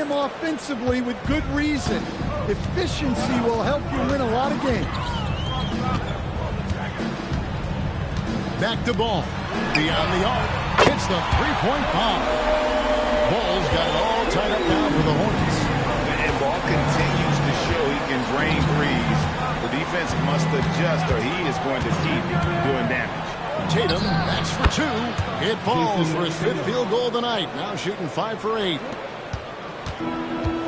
him offensively with good reason. Efficiency will help you win a lot of games. Back to Ball. Beyond the arc. Hits the three-point bomb. Ball's got it all tied up now for the Hornets. And Ball continues to show he can drain threes. The defense must adjust or he is going to keep doing damage. Tatum, that's for two. It falls for his fifth field goal tonight. Now shooting 5 for 8.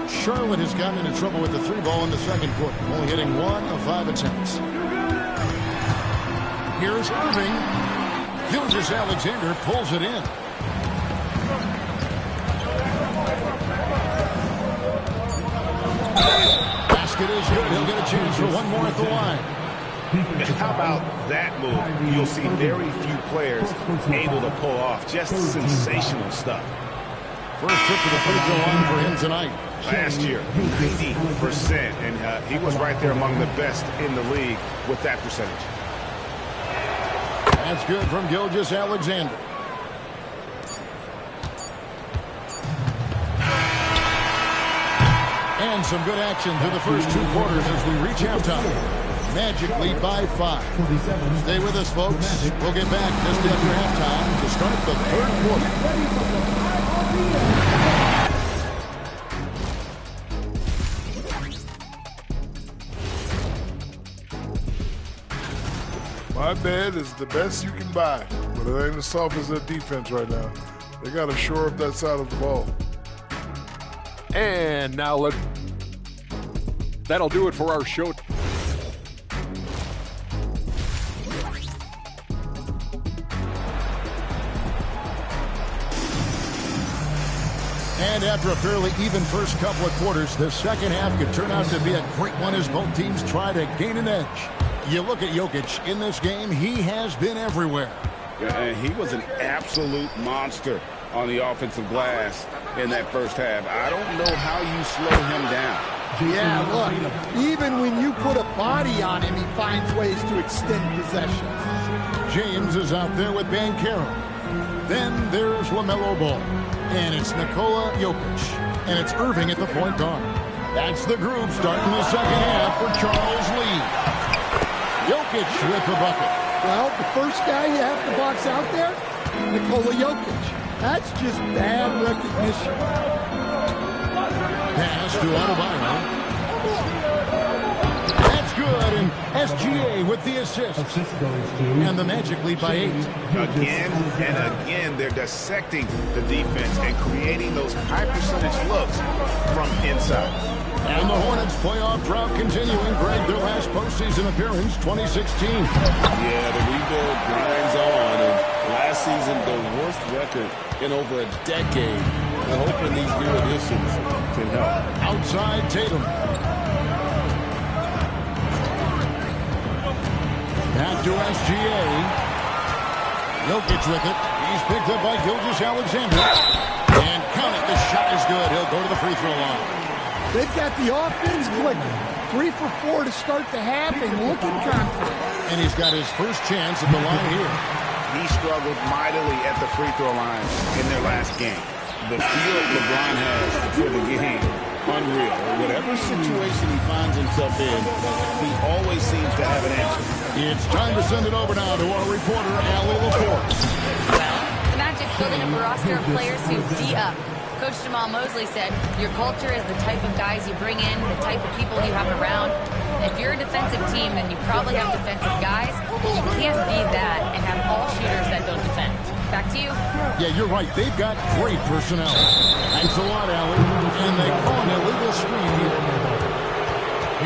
Charlotte has gotten into trouble with the three ball in the second quarter, only hitting 1 of 5 attempts. Here's Irving. Gilgeous-Alexander pulls it in. Basket is good. He'll get a chance for one more at the line. How about that move? You'll see very few players able to pull off just sensational stuff. First trip to the free throw line for him tonight. Last year, 90%, and he was right there among the best in the league with that percentage. That's good from Gilgeous-Alexander. And some good action through the first 2 quarters as we reach halftime. Magic lead by 5. Stay with us, folks. We'll get back just after halftime to start the third quarter. My bed is the best you can buy, but it ain't as soft as their defense right now. They got to shore up that side of the ball. And now that'll do it for our show. And after a fairly even first couple of quarters, the second half could turn out to be a great one as both teams try to gain an edge. You look at Jokic in this game, he has been everywhere. Yeah, and he was an absolute monster on the offensive glass in that first half. I don't know how you slow him down. Yeah, look, even when you put a body on him, he finds ways to extend possession. James is out there with Banchero. Then there's LaMelo Ball. And it's Nikola Jokic. And it's Irving at the point guard. That's the group starting the second half for Charles Lee. Jokic with the bucket. Well, the first guy you have to box out there, Nikola Jokic. That's just bad recognition. Pass to Adebayo. That's good, and SGA with the assist. And the Magic lead by 8. Again and again, they're dissecting the defense and creating those high percentage looks from inside. And the Hornets playoff drought continuing. Greg, their last postseason appearance, 2016. Yeah, the rebuild grinds on, and last season, the worst record in over a decade. We're hoping these new additions can help. Outside Tatum. Back to SGA. Jokic with it. He's picked up by Gilgeous-Alexander. And count it, the shot is good. He'll go to the free throw line. They've got the offense clicking. 3 for 4 to start the half and looking confident. And he's got his first chance at the line here. He struggled mightily at the free throw line in their last game. The feel LeBron has for the game, unreal. Whatever situation he finds himself in, he always seems to have an answer. It's time to send it over now to our reporter, Allie Laporte. The Magic building up a roster of players who D-up. Coach Jamal Mosley said, your culture is the type of guys you bring in, the type of people you have around. And if you're a defensive team, then you probably have defensive guys. You can't be that and have all shooters that don't defend. Back to you. Yeah, you're right. They've got great personnel. Thanks a lot, Allie. And they call an illegal screen here.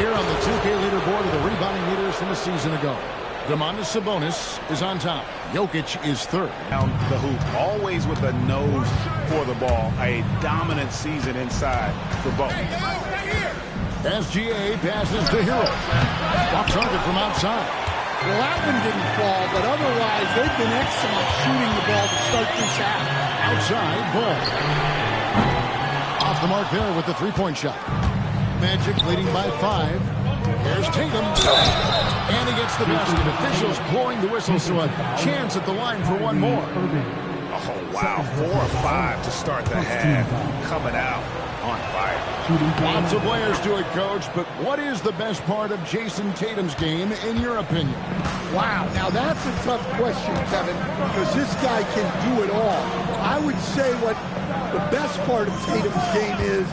Here on the 2K leaderboard are the rebounding leaders from a season ago. Domantas Sabonis is on top. Jokic is third. Down the hoop, always with a nose for the ball. A dominant season inside for both. SGA passes to Hero. Off target from outside. Well, that one didn't fall, but otherwise they've been excellent shooting the ball to start this half. Outside, Ball. Off the mark there with the three-point shot. Magic leading by 5. Here's Tatum. And he gets the basket. Officials blowing the whistle, so a chance at the line for one more. Oh, wow. 4 or 5 to start the half. Coming out on fire. Lots of players do it, Coach, but what is the best part of Jason Tatum's game, in your opinion? Wow, now that's a tough question, Kevin, because this guy can do it all. I would say what the best part of Tatum's game is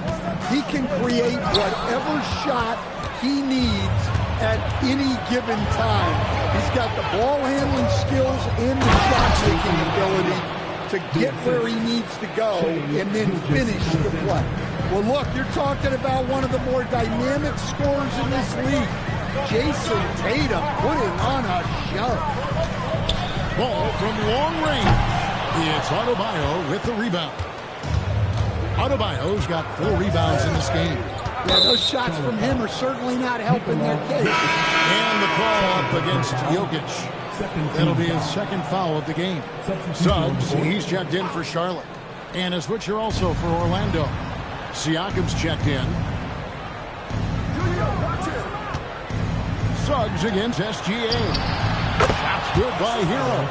he can create whatever shot he needs at any given time. He's got the ball handling skills and the shot making ability to get where he needs to go and then finish the play. Well, look, you're talking about one of the more dynamic scorers in this league. Jason Tatum putting on a show. Ball from long range. It's Adebayo with the rebound. Adebayo's got 4 rebounds in this game. Yeah, those shots from him are certainly not helping their case. And the call up against Jokic. That'll be his second foul of the game. Suggs, he's checked in for Charlotte. And a switcher also for Orlando. Siakam's checked in. Suggs against SGA. Shots good by Hero.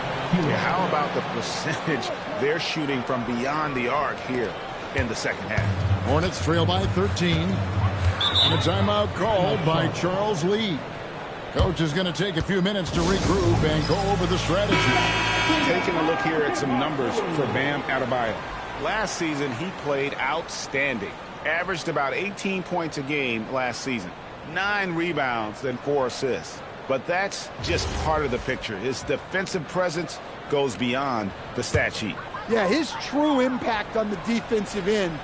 Yeah, how about the percentage they're shooting from beyond the arc here in the second half? Hornets trail by 13. And a timeout called by Charles Lee. Coach is going to take a few minutes to regroup and go over the strategy. Taking a look here at some numbers for Bam Adebayo. Last season, he played outstanding. Averaged about 18 points a game last season. 9 rebounds and 4 assists. But that's just part of the picture. His defensive presence goes beyond the stat sheet. Yeah, his true impact on the defensive end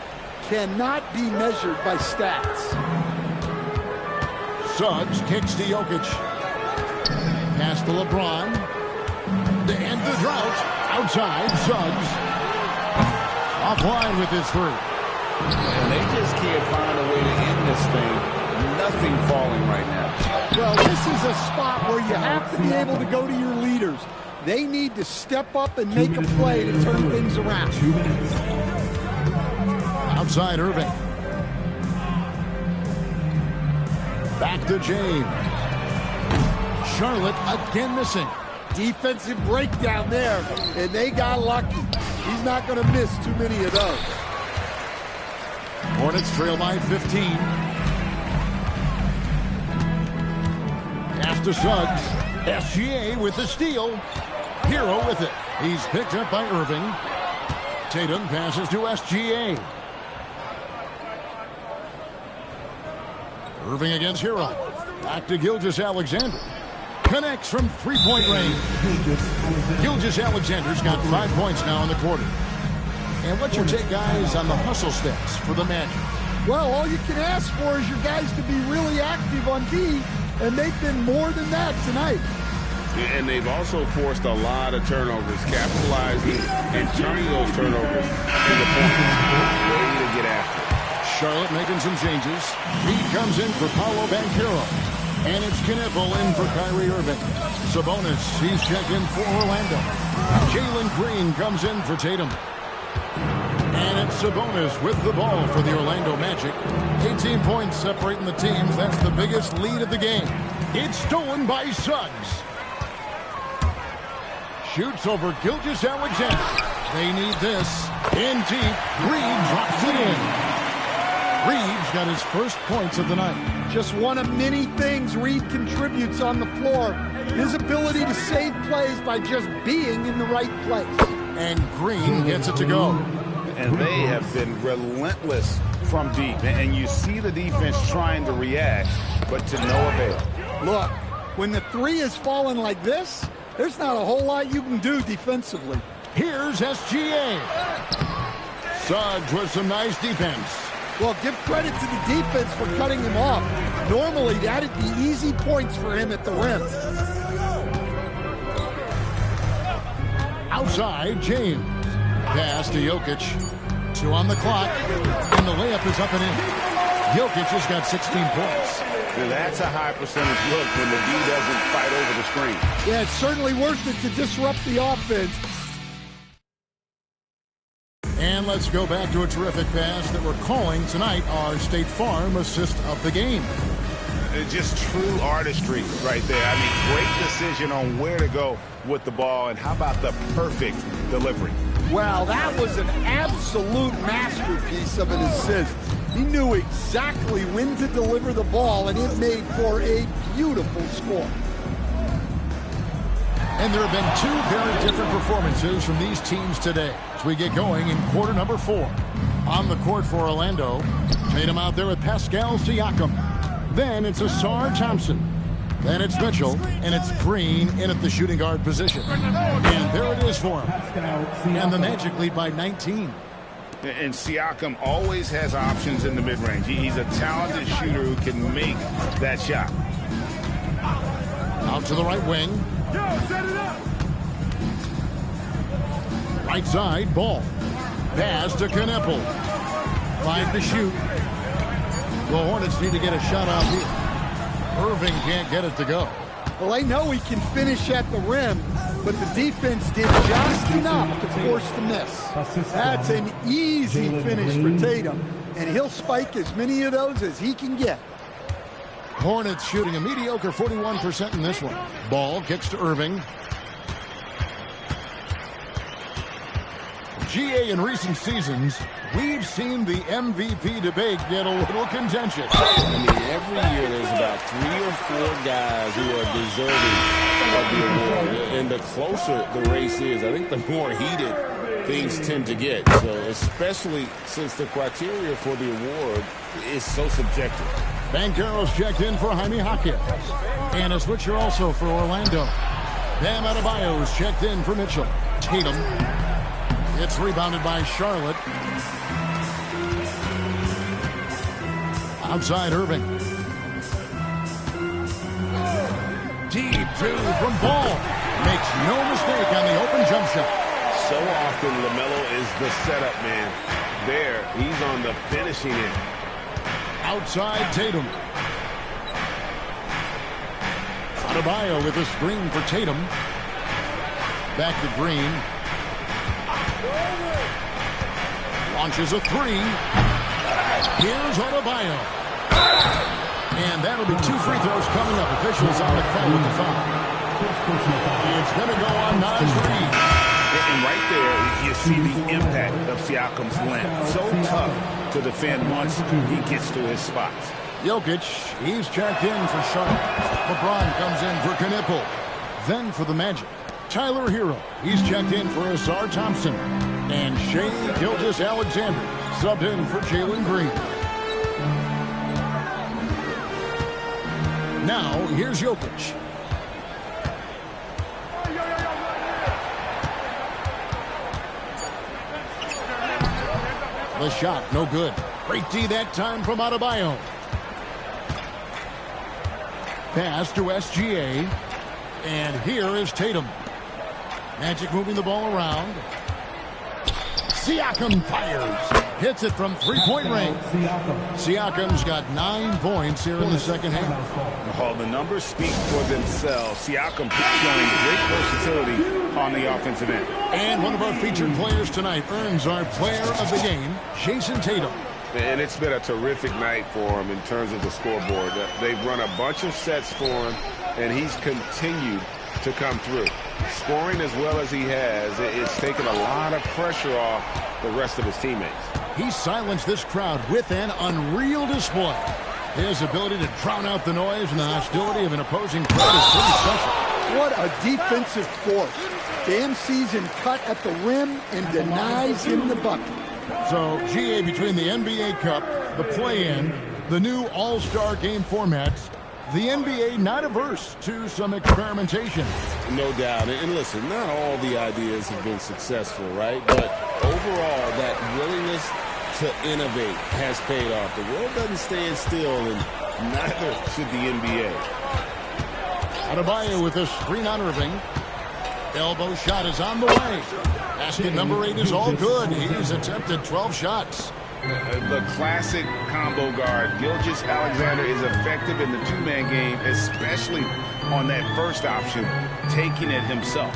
cannot be measured by stats. Suggs kicks to Jokic. Pass to LeBron. To end the drought. Outside, Suggs. Offline with his 3. And they just can't find a way to end this thing. Nothing falling right now. Well, this is a spot where you have to be able to go to your leaders. They need to step up and make a play to turn things around. Outside Irving. Back to James. Charlotte again missing. Defensive breakdown there, and they got lucky. He's not going to miss too many of those. Hornets trail by 15. Pass to Suggs. SGA with the steal. Hero with it. He's picked up by Irving. Tatum passes to SGA. Irving against Hero. Back to Gilgeous-Alexander. Connects from three-point range. Gilgeous-Alexander's got 5 points now in the quarter. And what's your take, guys, on the hustle steps for the Magic? Well, all you can ask for is your guys to be really active on D, and they've been more than that tonight. And they've also forced a lot of turnovers, capitalizing and turning those turnovers to the point. Way to get after it. Charlotte making some changes. Reed comes in for Paolo Banchero. And it's Kniffel in for Kyrie Irving. Sabonis, he's checked in for Orlando. Jalen Green comes in for Tatum. And it's Sabonis with the ball for the Orlando Magic. 18 points separating the teams. That's the biggest lead of the game. It's stolen by Suggs. Shoots over Gilgeous-Alexander. They need this. In deep. Reed drops it in. Reed's got his first points of the night. Just one of many things Reed contributes on the floor. His ability to save plays by just being in the right place. And Green gets it to go. And they have been relentless from deep. And you see the defense trying to react, but to no avail. Look, when the 3 is falling like this, there's not a whole lot you can do defensively. Here's SGA. Suggs with some nice defense. Well, give credit to the defense for cutting him off. Normally, that'd be easy points for him at the rim. Outside, James. Pass to Jokic. 2 on the clock. And the layup is up and in. Jokic has got 16 points. Now that's a high percentage look when the D doesn't fight over the screen. Yeah, it's certainly worth it to disrupt the offense. And let's go back to a terrific pass that we're calling tonight our State Farm assist of the game. Just true artistry right there. I mean, great decision on where to go with the ball, and how about the perfect delivery. Well, that was an absolute masterpiece of an assist. He knew exactly when to deliver the ball, and it made for a beautiful score. And there have been two very different performances from these teams today as we get going in quarter number 4. On the court for Orlando, Tatum out there with Pascal Siakam. Then it's Ausar Thompson. Then it's Mitchell, and it's Green in at the shooting guard position. And there it is for him. And the Magic lead by 19. And Siakam always has options in the mid-range. He's a talented shooter who can make that shot. Out to the right wing. Right side, Ball. Pass to Kneppel. 5 to shoot. The Hornets need to get a shot out here. Irving can't get it to go. Well, they know he can finish at the rim, but the defense did just enough to force the miss. That's an easy finish for Tatum, and he'll spike as many of those as he can get. Hornets shooting a mediocre 41% in this one. Ball kicks to Irving. GA in recent seasons, we've seen the MVP debate get a little contentious. I mean, every year there's about 3 or 4 guys who are deserving of the award. And the closer the race is, I think the more heated things tend to get. So especially since the criteria for the award is so subjective. Banchero's checked in for Jaime Jaquez. And a switcher also for Orlando. Bam Adebayo's checked in for Mitchell. Tatum. It's rebounded by Charlotte. Outside Irving. Deep two from Ball. Makes no mistake on the open jump shot. So often LaMelo is the setup man. There, he's on the finishing end. Outside Tatum. Adebayo with a screen for Tatum. Back to Green. Launches a 3. Here's Adebayo. And that'll be 2 free throws coming up. Officials on the call with the foul. It's going to go on Naz Reid. And right there, you see the impact of Siakam's length. So tough to defend once he gets to his spots. Jokic, he's checked in for Charlotte. LeBron comes in for Kneppel. Then for the Magic, Tyler Hero. He's checked in for Ausar Thompson. And Shai Gilgeous-Alexander subbed in for Jalen Green. Now, here's Jokic. The shot, no good. Great D that time from Adebayo. Pass to SGA. And here is Tatum. Magic moving the ball around. Siakam fires. Hits it from 3-point range. Siakam's got 9 points here in the second half. Oh, the numbers speak for themselves. Siakam showing great versatility on the offensive end. And one of our featured players tonight earns our player of the game, Jason Tatum. And it's been a terrific night for him in terms of the scoreboard. They've run a bunch of sets for him, and he's continued to come through. Scoring as well as he has, it's taken a lot of pressure off the rest of his teammates. He silenced this crowd with an unreal display. His ability to drown out the noise and the hostility of an opposing crowd is pretty special. What a defensive force. The in-season cut at the rim and denies him the bucket. So, GA, between the NBA Cup, the play-in, the new All-Star game formats, the NBA not averse to some experimentation. No doubt. And listen, not all the ideas have been successful, right? But overall, that willingness to innovate has paid off. The world doesn't stand still, and neither should the NBA. Adebayo with a screen on Irving. Elbow shot is on the way. Basket number 8 is all good. He's attempted 12 shots. The classic combo guard. Gilgeous-Alexander is effective in the 2-man game, especially on that first option, taking it himself.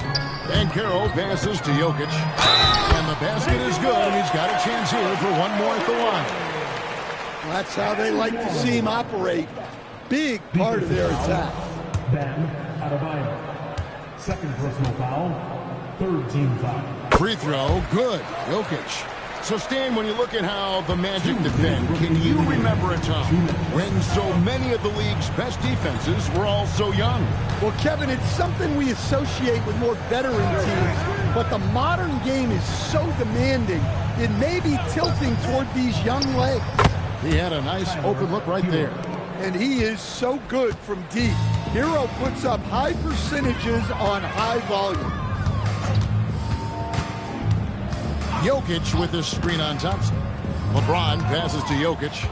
Banchero passes to Jokic. And the basket is good, and he's got a chance here for one more at the line. Well, that's how they like to see him operate. Big part of their attack. Bam Adebayo. Second personal foul. Third team foul. Free throw, good. Jokic. So, Stan, when you look at how the Magic defend, can you remember a time when so many of the league's best defenses were all so young? Well, Kevin, it's something we associate with more veteran teams, but the modern game is so demanding, it may be tilting toward these young legs. He had a nice open look right there. And he is so good from deep. Hero puts up high percentages on high volume. Jokic with the screen on Thompson. LeBron passes to Jokic.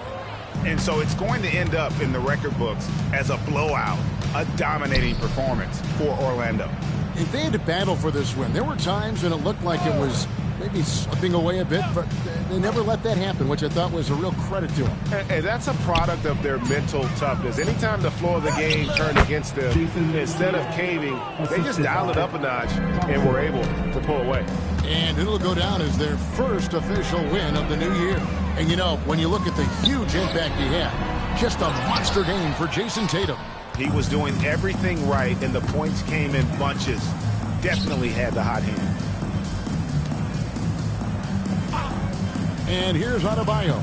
And so it's going to end up in the record books as a blowout, a dominating performance for Orlando. If they had to battle for this win, there were times when it looked like it was maybe slipping away a bit, but they never let that happen, which I thought was a real credit to them. And that's a product of their mental toughness. Anytime the floor of the game turned against them, instead of caving, they just dialed it up a notch and were able to pull away. And it'll go down as their first official win of the new year. And you know, when you look at the huge impact he had, just a monster game for Jason Tatum. He was doing everything right, and the points came in bunches. Definitely had the hot hand. And here's Adebayo.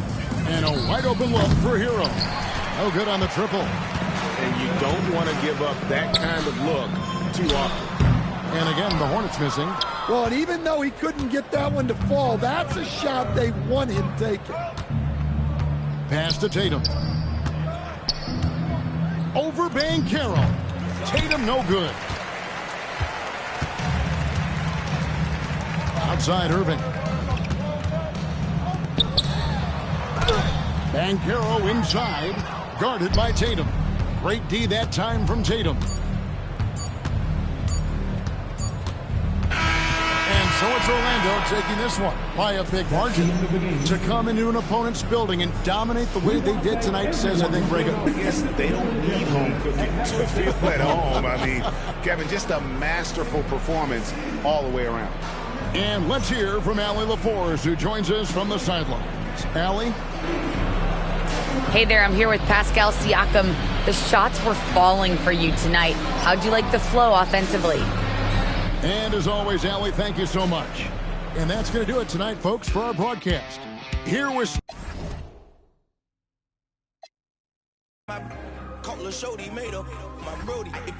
And a wide open look for Hero. No good on the triple. And you don't want to give up that kind of look too often. And again, the Hornets missing. Well, and even though he couldn't get that one to fall, that's a shot they want him taking. Pass to Tatum. Over Banchero. Tatum no good. Outside Irving. Banchero inside. Guarded by Tatum. Great D that time from Tatum. So it's Orlando taking this one by a big margin. To come into an opponent's building and dominate the way they did tonight says, I think, Braga. Yes, they don't need home cooking to feel at home. I mean, Kevin, just a masterful performance all the way around. And let's hear from Allie LaForce, who joins us from the sidelines. Allie? Hey there, I'm here with Pascal Siakam. The shots were falling for you tonight. How'd you like the flow offensively? And as always, Allie, thank you so much. And that's going to do it tonight, folks, for our broadcast. Here was...